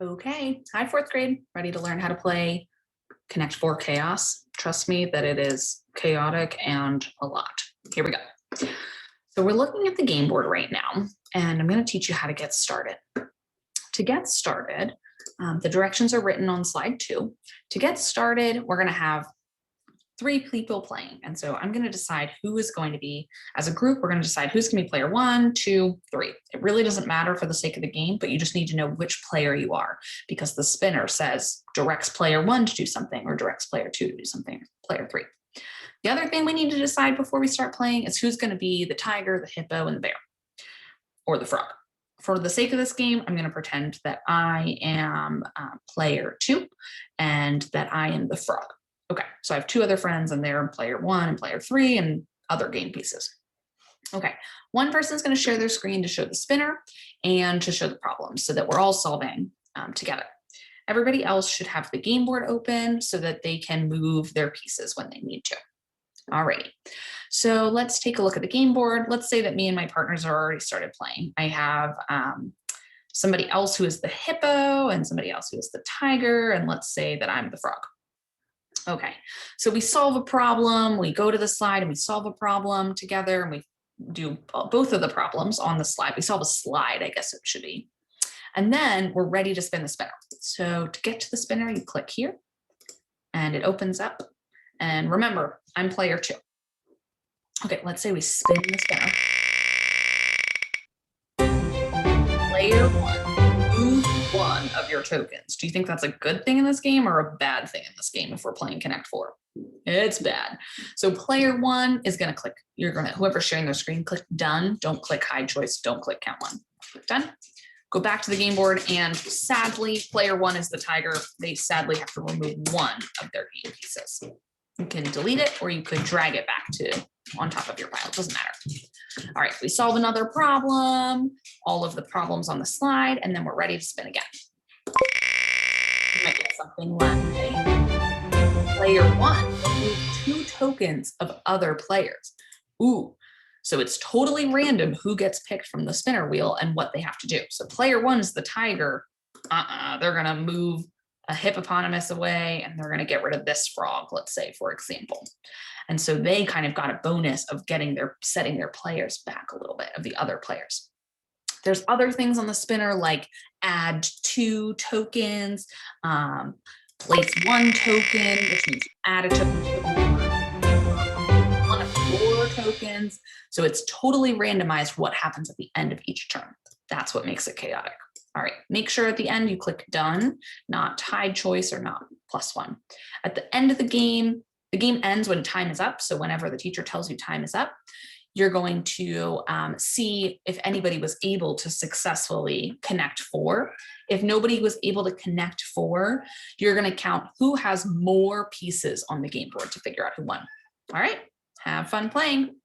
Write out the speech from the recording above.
Okay, hi fourth grade, ready to learn how to play Connect Four Chaos? Trust me that it is chaotic and a lot. Here we go. So we're looking at the game board right now, and I'm going to teach you how to get started. To get started, the directions are written on slide 2. To get started, we're going to have 3 people playing. And so I'm going to decide who is going to be, as a group, we're going to decide who's going to be player 1, 2, 3. It really doesn't matter for the sake of the game, but you just need to know which player you are because the spinner says directs player 1 to do something or directs player 2 to do something, player 3. The other thing we need to decide before we start playing is who's going to be the tiger, the hippo, and the bear, or the frog. For the sake of this game, I'm going to pretend that I am player 2 and that I am the frog. Okay, so I have 2 other friends and they're player 1 and player 3 and other game pieces. Okay, one person is going to share their screen to show the spinner and to show the problem so that we're all solving together. Everybody else should have the game board open so that they can move their pieces when they need to. Alrighty, so let's take a look at the game board. Let's say that me and my partners are already started playing. I have somebody else who is the hippo and somebody else who is the tiger, and let's say that I'm the frog. Okay, so we solve a problem, we go to the slide and we solve a problem together and we do both of the problems on the slide. We solve a slide, I guess it should be. And then we're ready to spin the spinner. So to get to the spinner, you click here and it opens up. And remember, I'm player 2. Okay, let's say we spin the spinner. Player 1, lose 1 of your tokens. Do you think that's a good thing in this game or a bad thing in this game if we're playing Connect 4? It's bad. So player 1 is going to click, whoever's sharing their screen, click done. Don't click hide choice. Don't click count 1. Click done. Go back to the game board and sadly, player 1 is the tiger. They sadly have to remove 1 of their game pieces. You can delete it or you could drag it back to on top of your pile. It doesn't matter. All right, we solve another problem, all of the problems on the slide, and then we're ready to spin again. You might get something like player 1 removed 2 tokens of other players. Ooh, so it's totally random who gets picked from the spinner wheel and what they have to do. So player 1 is the tiger. They're gonna move a hippopotamus away and they're gonna get rid of this frog, let's say, for example. And so they kind of got a bonus of setting their players back a little bit of the other players. There's other things on the spinner like add 2 tokens, place 1 token, which means add a token to 1 of 4 tokens. So it's totally randomized what happens at the end of each turn. That's what makes it chaotic. All right, make sure at the end you click done, not hide choice or not +1. At the end of the game ends when time is up. So whenever the teacher tells you time is up, you're going to see if anybody was able to successfully connect 4. If nobody was able to connect 4, you're going to count who has more pieces on the game board to figure out who won. All right, have fun playing.